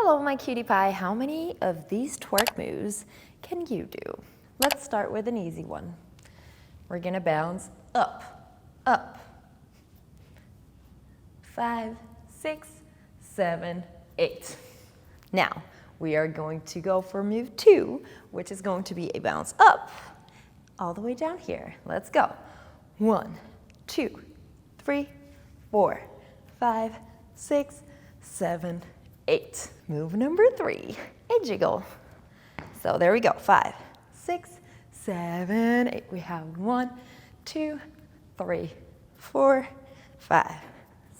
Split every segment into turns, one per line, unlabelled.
Hello, my cutie pie. How many of these twerk moves can you do? Let's start with an easy one. We're gonna bounce up, up. 5, 6, 7, 8. Now, we are going to go for move 2, which is going to be a bounce up, all the way down here. Let's go. 1, 2, 3, 4, 5, 6, 7, 8. Move number 3, a jiggle. So there we go. 5, 6, 7, 8. We have 1, 2, 3, 4, 5,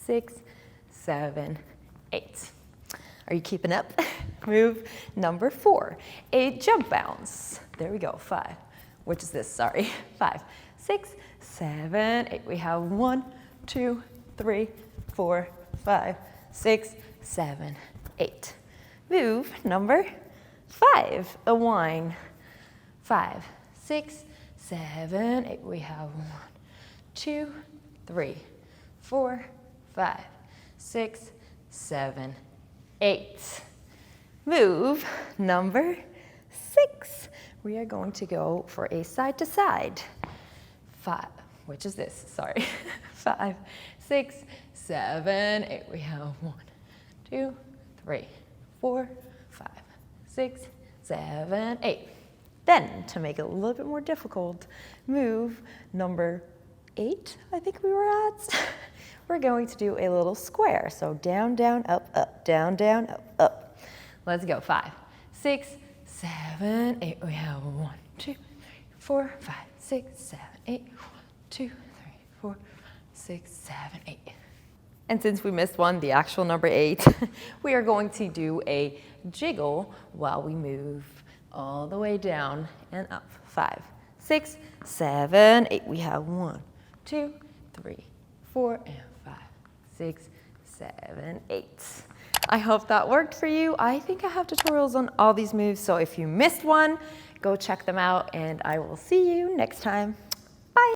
6, 7, 8. Are you keeping up? Move number 4, a jump bounce. There we go. 5, which is this, sorry. 5, 6, 7, 8. We have 1, 2, 3, 4, 5, 6, 7, 8. Move number 5, a whine. 5, 6, 7, 8. We have 1, 2, 3, 4, 5, 6, 7, 8. Move number 6. We are going to go for a side to side. 5, which is this, sorry. 5, 6, 7, 8. We have 1, 2, 3, 4, 5, 6, 7, 8. Then, to make it a little bit more difficult, move number 8, I think we were at. We're going to do a little square. So down, down, up, up, down, down, up, up. Let's go. 5, 6, 7, 8. We have 1, 2, 3, 4, 5, 6, 7, 8. 1, 2, 3, 4, 6, 7, 8. And since we missed one, the actual number 8, we are going to do a jiggle while we move all the way down and up. 5, 6, 7, 8. We have 1, 2, 3, 4, and 5, 6, 7, 8. I hope that worked for you. I think I have tutorials on all these moves, so if you missed one, go check them out, and I will see you next time.